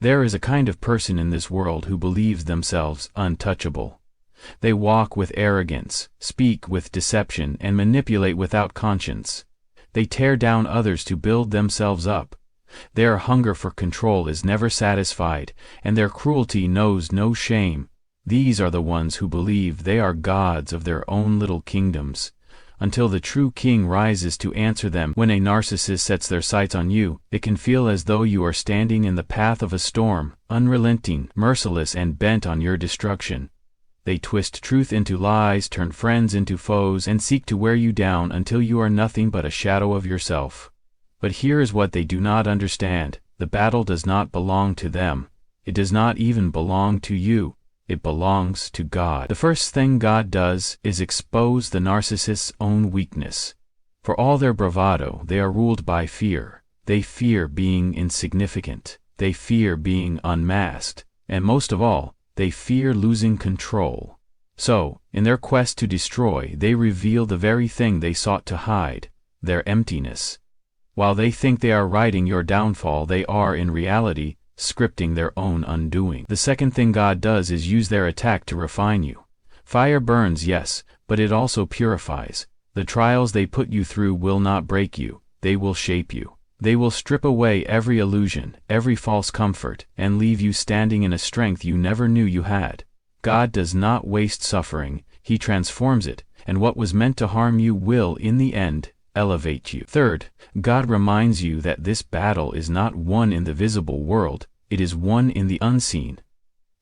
There is a kind of person in this world who believes themselves untouchable. They walk with arrogance, speak with deception, and manipulate without conscience. They tear down others to build themselves up. Their hunger for control is never satisfied, and their cruelty knows no shame. These are the ones who believe they are gods of their own little kingdoms, until the true king rises to answer them. When a narcissist sets their sights on you, it can feel as though you are standing in the path of a storm, unrelenting, merciless, and bent on your destruction. They twist truth into lies, turn friends into foes, and seek to wear you down until you are nothing but a shadow of yourself. But here is what they do not understand: the battle does not belong to them. It does not even belong to you. It belongs to God. The first thing God does is expose the narcissist's own weakness. For all their bravado, they are ruled by fear. They fear being insignificant. They fear being unmasked. And most of all, they fear losing control. So, in their quest to destroy, they reveal the very thing they sought to hide: their emptiness. While they think they are writing your downfall, they are in reality scripting their own undoing. The second thing God does is use their attack to refine you. Fire burns, yes, but it also purifies. The trials they put you through will not break you, they will shape you. They will strip away every illusion, every false comfort, and leave you standing in a strength you never knew you had. God does not waste suffering, He transforms it, and what was meant to harm you will, in the end, elevate you. Third, God reminds you that this battle is not won in the visible world, it is won in the unseen.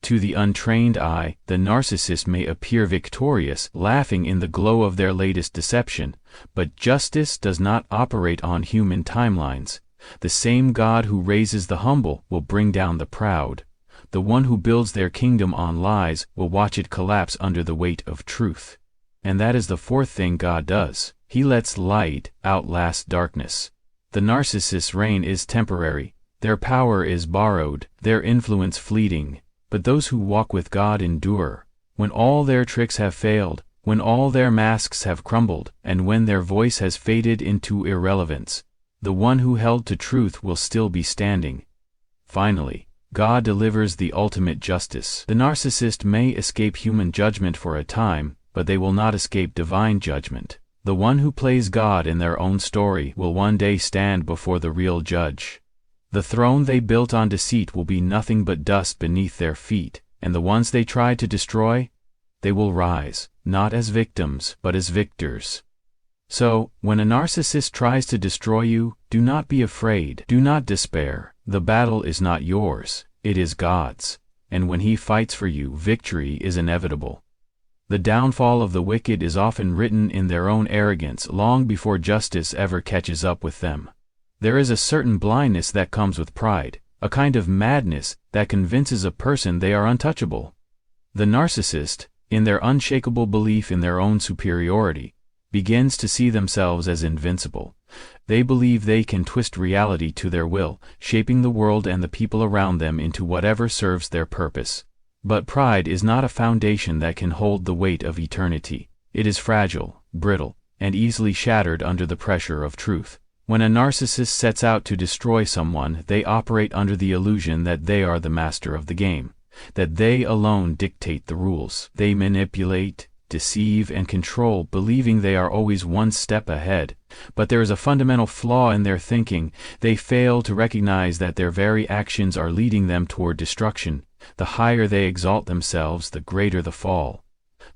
To the untrained eye, the narcissist may appear victorious, laughing in the glow of their latest deception, but justice does not operate on human timelines. The same God who raises the humble will bring down the proud. The one who builds their kingdom on lies will watch it collapse under the weight of truth. And that is the fourth thing God does. He lets light outlast darkness. The narcissist's reign is temporary, their power is borrowed, their influence fleeting, but those who walk with God endure. When all their tricks have failed, when all their masks have crumbled, and when their voice has faded into irrelevance, the one who held to truth will still be standing. Finally, God delivers the ultimate justice. The narcissist may escape human judgment for a time, but they will not escape divine judgment. The one who plays God in their own story will one day stand before the real judge. The throne they built on deceit will be nothing but dust beneath their feet, and the ones they tried to destroy, they will rise, not as victims, but as victors. So, when a narcissist tries to destroy you, do not be afraid, do not despair. The battle is not yours, it is God's, and when He fights for you, victory is inevitable. The downfall of the wicked is often written in their own arrogance long before justice ever catches up with them. There is a certain blindness that comes with pride, a kind of madness that convinces a person they are untouchable. The narcissist, in their unshakable belief in their own superiority, begins to see themselves as invincible. They believe they can twist reality to their will, shaping the world and the people around them into whatever serves their purpose. But pride is not a foundation that can hold the weight of eternity. It is fragile, brittle, and easily shattered under the pressure of truth. When a narcissist sets out to destroy someone, they operate under the illusion that they are the master of the game, that they alone dictate the rules. They manipulate, deceive, and control, believing they are always one step ahead. But there is a fundamental flaw in their thinking. They fail to recognize that their very actions are leading them toward destruction. The higher they exalt themselves, the greater the fall.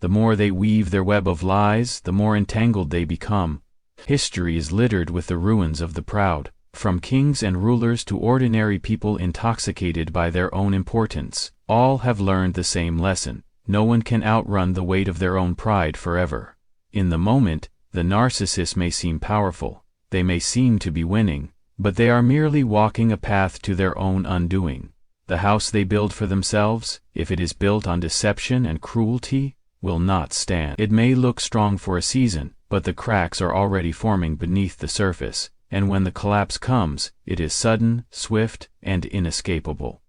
The more they weave their web of lies, the more entangled they become. History is littered with the ruins of the proud, from kings and rulers to ordinary people intoxicated by their own importance. All have learned the same lesson: no one can outrun the weight of their own pride forever. In the moment, the narcissist may seem powerful, they may seem to be winning, but they are merely walking a path to their own undoing. The house they build for themselves, if it is built on deception and cruelty, will not stand. It may look strong for a season, but the cracks are already forming beneath the surface, and when the collapse comes, it is sudden, swift, and inescapable.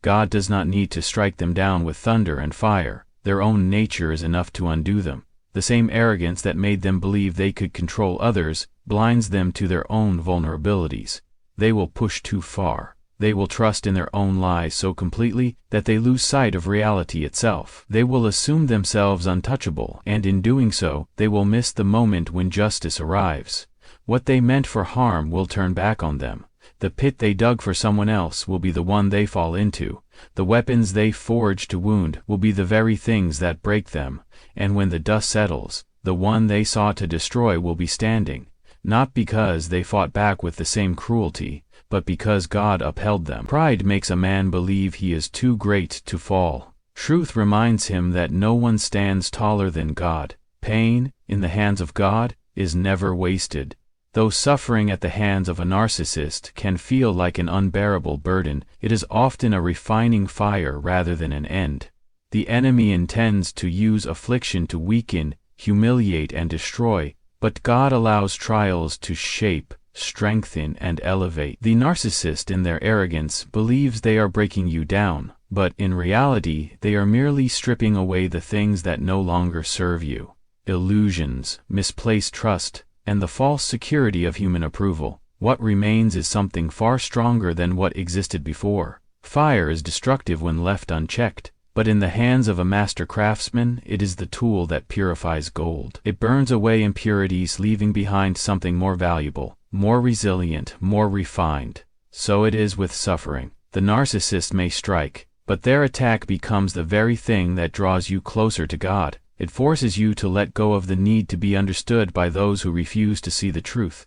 God does not need to strike them down with thunder and fire. Their own nature is enough to undo them. The same arrogance that made them believe they could control others blinds them to their own vulnerabilities. They will push too far. They will trust in their own lies so completely that they lose sight of reality itself. They will assume themselves untouchable, and in doing so, they will miss the moment when justice arrives. What they meant for harm will turn back on them. The pit they dug for someone else will be the one they fall into. The weapons they forged to wound will be the very things that break them. And when the dust settles, the one they sought to destroy will be standing, not because they fought back with the same cruelty, but because God upheld them. Pride makes a man believe he is too great to fall. Truth reminds him that no one stands taller than God. Pain, in the hands of God, is never wasted. Though suffering at the hands of a narcissist can feel like an unbearable burden, it is often a refining fire rather than an end. The enemy intends to use affliction to weaken, humiliate, and destroy, but God allows trials to shape, strengthen, and elevate. The narcissist in their arrogance believes they are breaking you down, but in reality they are merely stripping away the things that no longer serve you. Illusions, misplaced trust, and the false security of human approval. What remains is something far stronger than what existed before. Fire is destructive when left unchecked, but in the hands of a master craftsman it is the tool that purifies gold. It burns away impurities, leaving behind something more valuable, more resilient, more refined. So it is with suffering. The narcissist may strike, but their attack becomes the very thing that draws you closer to God. It forces you to let go of the need to be understood by those who refuse to see the truth.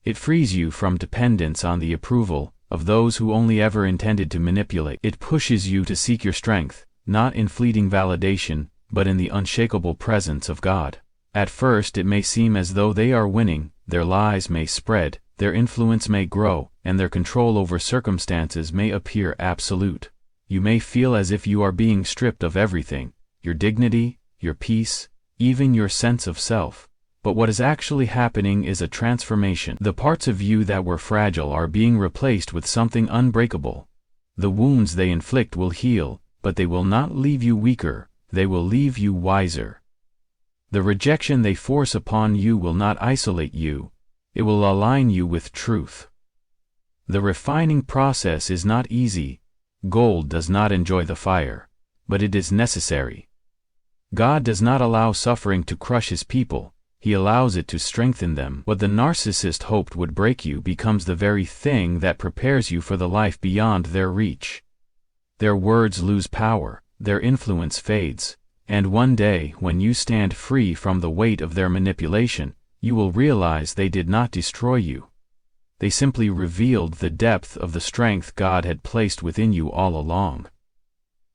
It frees you from dependence on the approval of those who only ever intended to manipulate. It pushes you to seek your strength, not in fleeting validation, but in the unshakable presence of God. At first it may seem as though they are winning, their lies may spread, their influence may grow, and their control over circumstances may appear absolute. You may feel as if you are being stripped of everything, your dignity, your peace, even your sense of self. But what is actually happening is a transformation. The parts of you that were fragile are being replaced with something unbreakable. The wounds they inflict will heal, but they will not leave you weaker, they will leave you wiser. The rejection they force upon you will not isolate you, it will align you with truth. The refining process is not easy. Gold does not enjoy the fire, but it is necessary. God does not allow suffering to crush His people, He allows it to strengthen them. What the narcissist hoped would break you becomes the very thing that prepares you for the life beyond their reach. Their words lose power, their influence fades, and one day, when you stand free from the weight of their manipulation, you will realize they did not destroy you. They simply revealed the depth of the strength God had placed within you all along.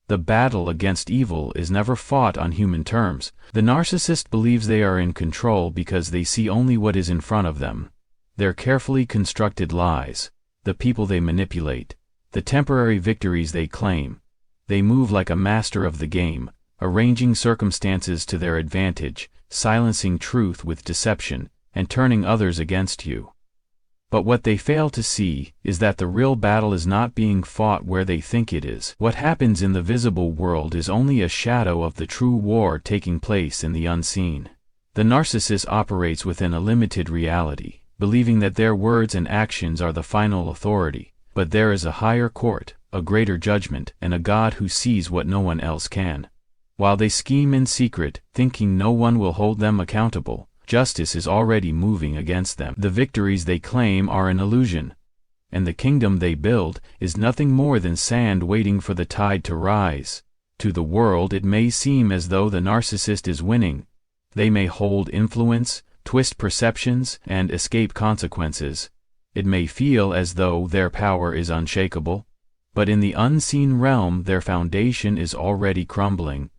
The battle against evil is never fought on human terms. The narcissist believes they are in control because they see only what is in front of them. Their carefully constructed lies, the people they manipulate, the temporary victories they claim. They move like a master of the game, arranging circumstances to their advantage, silencing truth with deception, and turning others against you. But what they fail to see is that the real battle is not being fought where they think it is. What happens in the visible world is only a shadow of the true war taking place in the unseen. The narcissist operates within a limited reality, believing that their words and actions are the final authority. But there is a higher court, a greater judgment, and a God who sees what no one else can. While they scheme in secret, thinking no one will hold them accountable, justice is already moving against them. The victories they claim are an illusion, and the kingdom they build is nothing more than sand waiting for the tide to rise. To the world it may seem as though the narcissist is winning. They may hold influence, twist perceptions, and escape consequences. It may feel as though their power is unshakable, but in the unseen realm their foundation is already crumbling.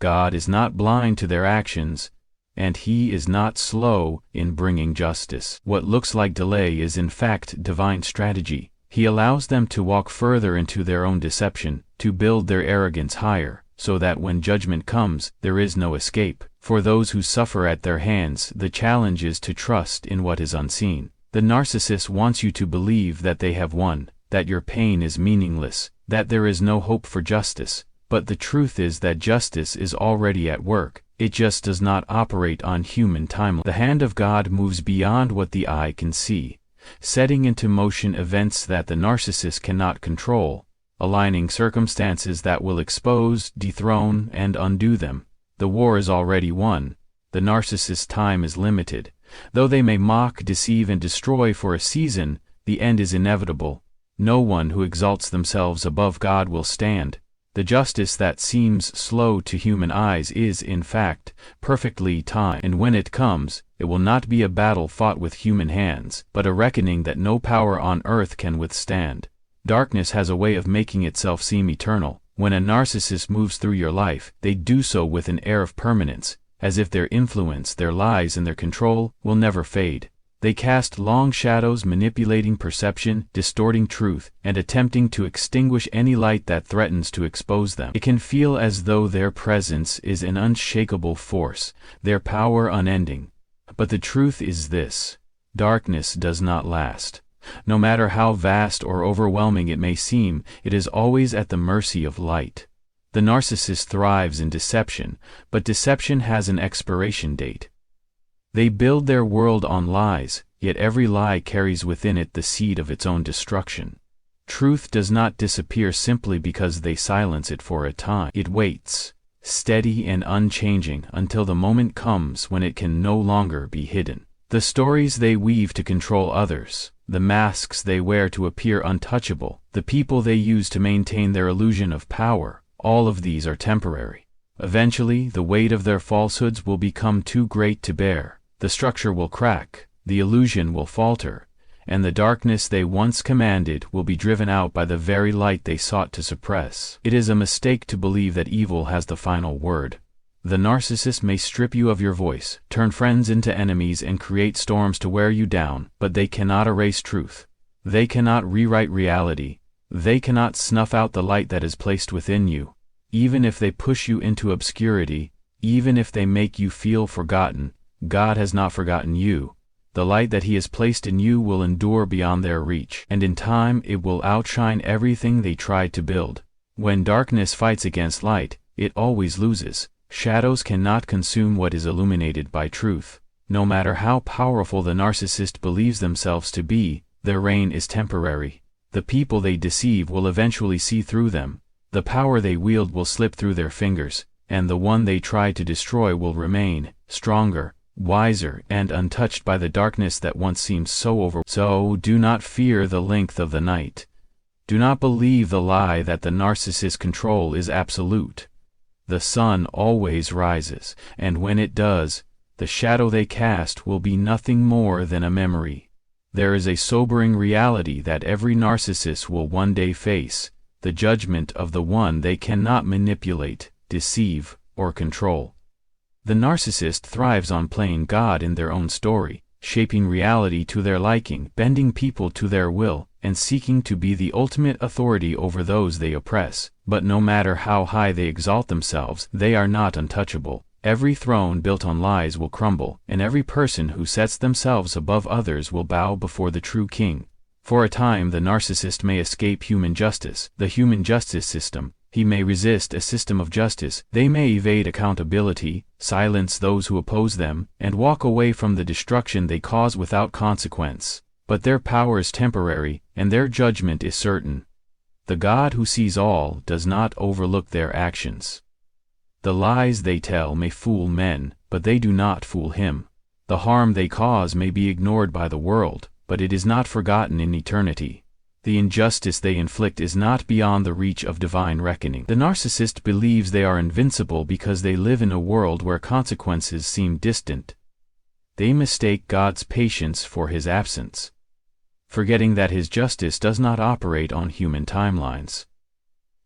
God is not blind to their actions, and He is not slow in bringing justice. What looks like delay is in fact divine strategy. He allows them to walk further into their own deception, to build their arrogance higher, so that when judgment comes, there is no escape. For those who suffer at their hands, the challenge is to trust in what is unseen. The narcissist wants you to believe that they have won, that your pain is meaningless, that there is no hope for justice. But the truth is that justice is already at work. It just does not operate on human timelines. The hand of God moves beyond what the eye can see. setting into motion events that the narcissist cannot control, aligning circumstances that will expose, dethrone, and undo them. The war is already won. The narcissist's time is limited. Though they may mock, deceive, and destroy for a season, the end is inevitable. No one who exalts themselves above God will stand. The justice that seems slow to human eyes is, in fact, perfectly timed, and when it comes, it will not be a battle fought with human hands, but a reckoning that no power on earth can withstand. Darkness has a way of making itself seem eternal. When a narcissist moves through your life, they do so with an air of permanence, as if their influence, their lies, and their control will never fade. They cast long shadows, manipulating perception, distorting truth, and attempting to extinguish any light that threatens to expose them. It can feel as though their presence is an unshakable force, their power unending. But the truth is this: darkness does not last. No matter how vast or overwhelming it may seem, it is always at the mercy of light. The narcissist thrives in deception, but deception has an expiration date. They build their world on lies, yet every lie carries within it the seed of its own destruction. Truth does not disappear simply because they silence it for a time. It waits, steady and unchanging, until the moment comes when it can no longer be hidden. The stories they weave to control others, the masks they wear to appear untouchable, the people they use to maintain their illusion of power, all of these are temporary. Eventually, the weight of their falsehoods will become too great to bear. The structure will crack, the illusion will falter, and the darkness they once commanded will be driven out by the very light they sought to suppress. It is a mistake to believe that evil has the final word. The narcissist may strip you of your voice, turn friends into enemies, and create storms to wear you down, but they cannot erase truth. They cannot rewrite reality. They cannot snuff out the light that is placed within you. Even if they push you into obscurity, even if they make you feel forgotten, God has not forgotten you. The light that He has placed in you will endure beyond their reach, and in time it will outshine everything they tried to build. When darkness fights against light, it always loses. Shadows cannot consume what is illuminated by truth. No matter how powerful the narcissist believes themselves to be, their reign is temporary. The people they deceive will eventually see through them. The power they wield will slip through their fingers, and the one they try to destroy will remain, stronger, wiser, and untouched by the darkness that once seemed so over. So do not fear the length of the night. Do not believe the lie that the narcissist's control is absolute. The sun always rises, and when it does, the shadow they cast will be nothing more than a memory. There is a sobering reality that every narcissist will one day face: the judgment of the one they cannot manipulate, deceive, or control. The narcissist thrives on playing God in their own story, shaping reality to their liking, bending people to their will, and seeking to be the ultimate authority over those they oppress. But no matter how high they exalt themselves, they are not untouchable. Every throne built on lies will crumble, and every person who sets themselves above others will bow before the true king. For a time the narcissist may escape human justice, the human justice system. He may resist a system of justice. They may evade accountability, silence those who oppose them, and walk away from the destruction they cause without consequence. But their power is temporary, and their judgment is certain. The God who sees all does not overlook their actions. The lies they tell may fool men, but they do not fool Him. The harm they cause may be ignored by the world, but it is not forgotten in eternity. The injustice they inflict is not beyond the reach of divine reckoning. The narcissist believes they are invincible because they live in a world where consequences seem distant. They mistake God's patience for His absence, forgetting that His justice does not operate on human timelines.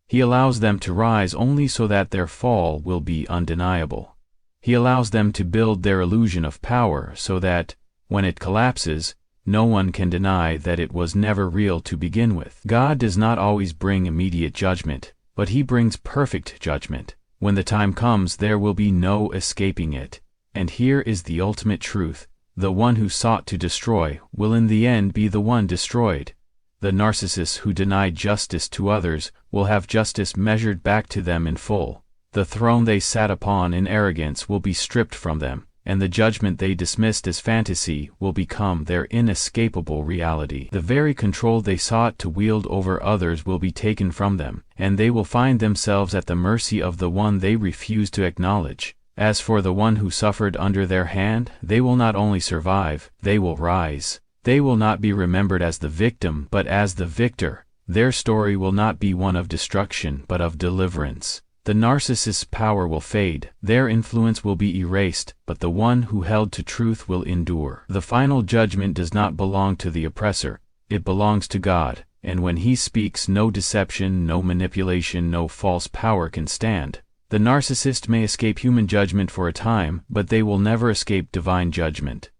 He allows them to rise only so that their fall will be undeniable. He allows them to build their illusion of power so that, when it collapses, no one can deny that it was never real to begin with. God does not always bring immediate judgment, but He brings perfect judgment. When the time comes, there will be no escaping it. And here is the ultimate truth: the one who sought to destroy will in the end be the one destroyed. The narcissists who deny justice to others will have justice measured back to them in full. The throne they sat upon in arrogance will be stripped from them, and the judgment they dismissed as fantasy will become their inescapable reality. The very control they sought to wield over others will be taken from them, and they will find themselves at the mercy of the one they refuse to acknowledge. As for the one who suffered under their hand, they will not only survive, they will rise. They will not be remembered as the victim but as the victor. Their story will not be one of destruction but of deliverance. The narcissist's power will fade, their influence will be erased, but the one who held to truth will endure. The final judgment does not belong to the oppressor, it belongs to God, and when He speaks, no deception, no manipulation, no false power can stand. The narcissist may escape human judgment for a time, but they will never escape divine judgment.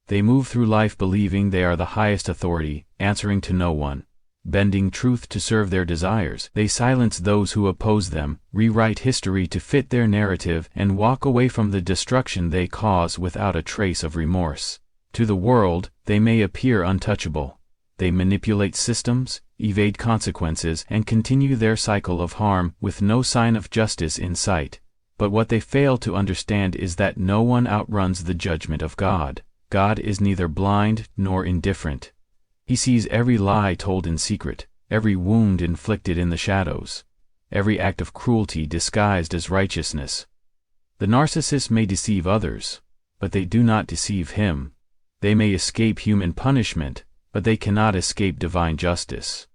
They move through life believing they are the highest authority, answering to no one, bending truth to serve their desires. They silence those who oppose them, rewrite history to fit their narrative, and walk away from the destruction they cause without a trace of remorse. To the world, they may appear untouchable. They manipulate systems, evade consequences, and continue their cycle of harm with no sign of justice in sight. But what they fail to understand is that no one outruns the judgment of God. God is neither blind nor indifferent. He sees every lie told in secret, every wound inflicted in the shadows, every act of cruelty disguised as righteousness. The narcissist may deceive others, but they do not deceive him. They may escape human punishment, but they cannot escape divine justice.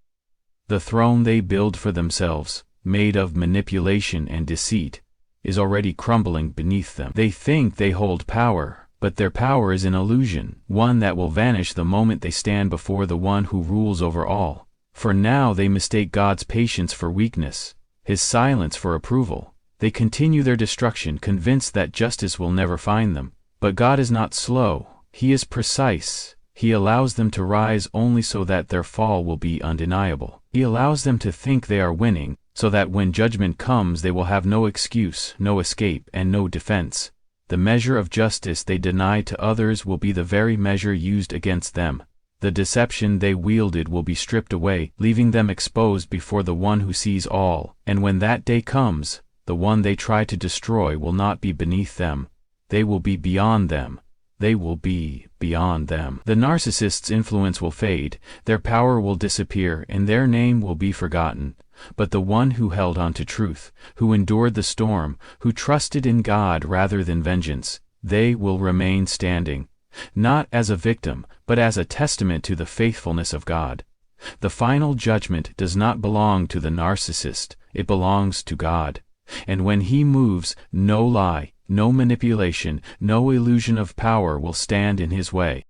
The throne they build for themselves, made of manipulation and deceit, is already crumbling beneath them. They think they hold power, but their power is an illusion, one that will vanish the moment they stand before the one who rules over all. For now they mistake God's patience for weakness, His silence for approval. They continue their destruction, convinced that justice will never find them. But God is not slow, He is precise. He allows them to rise only so that their fall will be undeniable. He allows them to think they are winning, so that when judgment comes they will have no excuse, no escape, and no defense. The measure of justice they deny to others will be the very measure used against them. The deception they wielded will be stripped away, leaving them exposed before the one who sees all. And when that day comes, the one they try to destroy will not be beneath them. They will be beyond them. They will be beyond them. The narcissist's influence will fade, their power will disappear, and their name will be forgotten. But the one who held on to truth, who endured the storm, who trusted in God rather than vengeance, they will remain standing, not as a victim, but as a testament to the faithfulness of God. The final judgment does not belong to the narcissist, it belongs to God. And when He moves, no lie, no manipulation, no illusion of power will stand in His way.